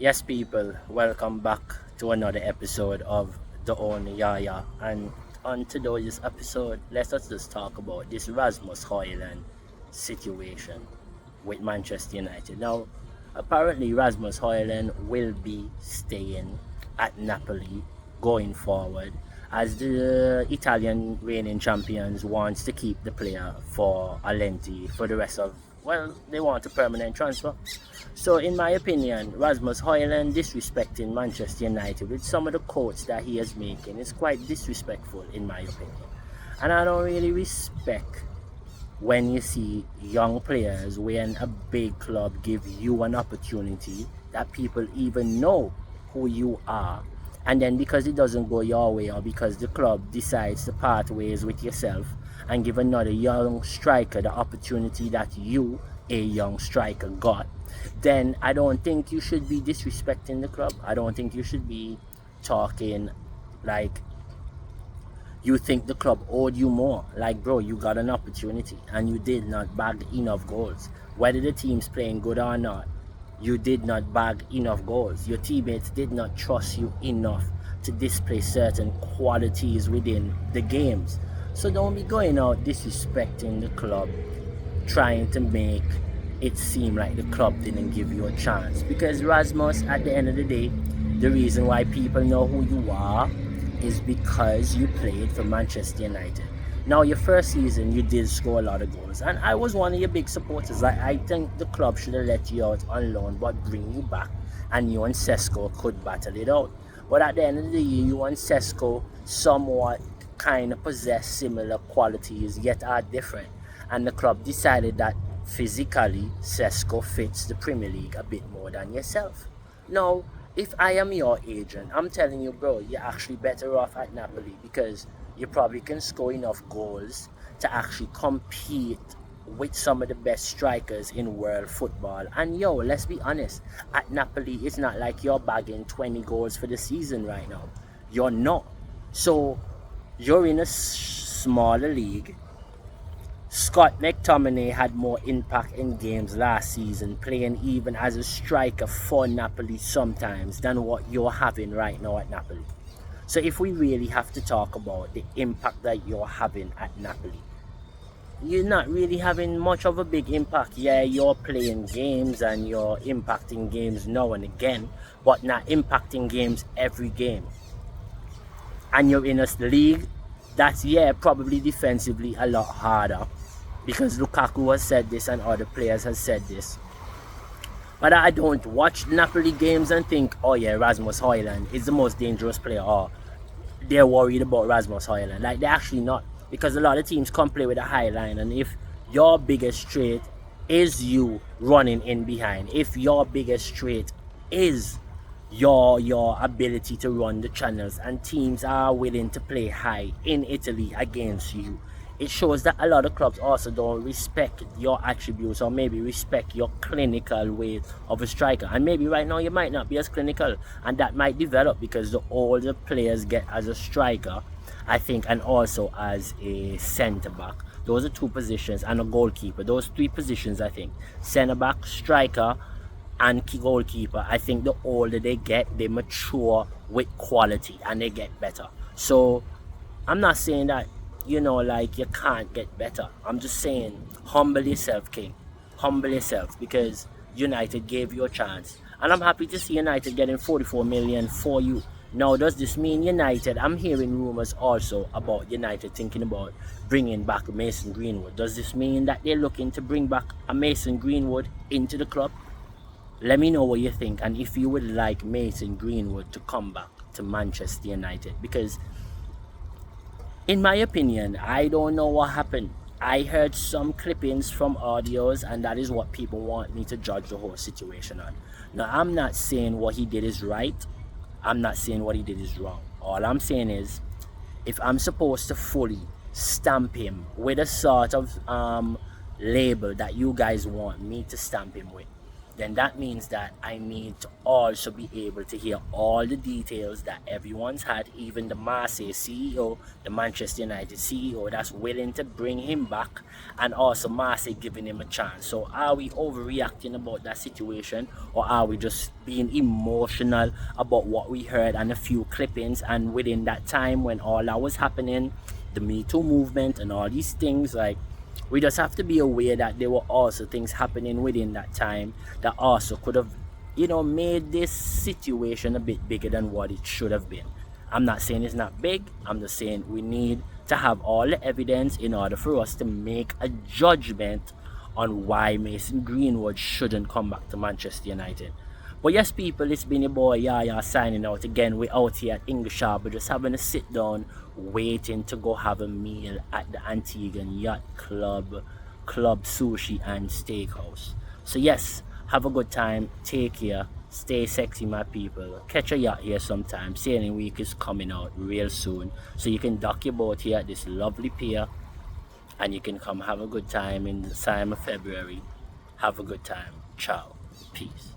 Yes, people, welcome back to another episode of the own YahYah. And on today's episode, let us just talk about this Rasmus Højlund situation with Manchester United. Now, apparently, Rasmus Højlund will be staying at Napoli going forward, as the Italian reigning champions wants to keep the player for a lengthy for the rest of, well, they want a permanent transfer. So in my opinion, Rasmus Højlund disrespecting Manchester United with some of the quotes that he is making is quite disrespectful in my opinion. And I don't really respect when you see young players when a big club give you an opportunity that people even know who you are, and then because it doesn't go your way or because the club decides to part ways with yourself and give another young striker the opportunity that you, a young striker, got, then I don't think you should be disrespecting the club. I don't think you should be talking like you think the club owed you more. Like, bro, you got an opportunity and you did not bag enough goals. Whether the team's playing good or not, you did not bag enough goals. Your teammates did not trust you enough to display certain qualities within the games. So don't be going out disrespecting the club, trying to make it seem like the club didn't give you a chance. Because Rasmus, at the end of the day, the reason why people know who you are is because you played for Manchester United. Now, your first season, you did score a lot of goals, and I was one of your big supporters. I think the club should have let you out on loan, but bring you back, and you and Sesko could battle it out. But at the end of the year, you and Sesko somewhat kind of possess similar qualities, yet are different. And the club decided that physically, Sesko fits the Premier League a bit more than yourself. Now, if I am your agent, I'm telling you, bro, you're actually better off at Napoli because you probably can score enough goals to actually compete with some of the best strikers in world football. And yo, let's be honest, at Napoli, it's not like you're bagging 20 goals for the season right now. You're not. So, you're in a smaller league. Scott McTominay had more impact in games last season, playing even as a striker for Napoli sometimes than what you're having right now at Napoli. So if we really have to talk about the impact that you're having at Napoli, you're not really having much of a big impact. Yeah, you're playing games and you're impacting games now and again, but not impacting games every game. And you're in a league that's, yeah, probably defensively a lot harder, because Lukaku has said this and other players have said this. But I don't watch Napoli games and think, oh yeah, Rasmus Højlund is the most dangerous player, or they're worried about Rasmus Højlund. Like, they're actually not, because a lot of teams come play with a high line, and if your biggest trait is you running in behind, if your biggest trait is your ability to run the channels, and teams are willing to play high in Italy against you, it shows that a lot of clubs also don't respect your attributes, or maybe respect your clinical way of a striker. And maybe right now you might not be as clinical, and that might develop because the older players get as a striker, I think, and also as a centre back. Those are two positions, and a goalkeeper. Those three positions, I think. Centre back, striker, and goalkeeper. I think the older they get, they mature with quality and they get better. So I'm not saying that, like, you can't get better. I'm just saying, humble yourself, King. Humble yourself, because United gave you a chance. And I'm happy to see United getting 44 million for you. Now, does this mean United, I'm hearing rumors also about United thinking about bringing back Mason Greenwood. Does this mean that they're looking to bring back a Mason Greenwood into the club? Let me know what you think, and if you would like Mason Greenwood to come back to Manchester United, because in my opinion, I don't know what happened. I heard some clippings from audios, and that is what people want me to judge the whole situation on. Now, I'm not saying what he did is right. I'm not saying what he did is wrong. All I'm saying is, if I'm supposed to fully stamp him with a sort of label that you guys want me to stamp him with, then that means that I need to also be able to hear all the details that everyone's had, even the Marseille CEO, the Manchester United CEO, that's willing to bring him back, and also Marseille giving him a chance. So are we overreacting about that situation, or are we just being emotional about what we heard and a few clippings? And within that time when all that was happening, the Me Too movement and all these things, like, we just have to be aware that there were also things happening within that time that also could have, made this situation a bit bigger than what it should have been. I'm not saying it's not big, I'm just saying we need to have all the evidence in order for us to make a judgment on why Mason Greenwood shouldn't come back to Manchester United. But yes, people, it's been your boy YahYah signing out again. We're out here at English Harbour, just having a sit down, waiting to go have a meal at the Antiguan Yacht Club Sushi and Steakhouse. So yes, have a good time, take care, stay sexy, my people. Catch a yacht here sometime. Sailing week is coming out real soon, so you can dock your boat here at this lovely pier, and you can come have a good time in the time of February. Have a good time. Ciao. Peace.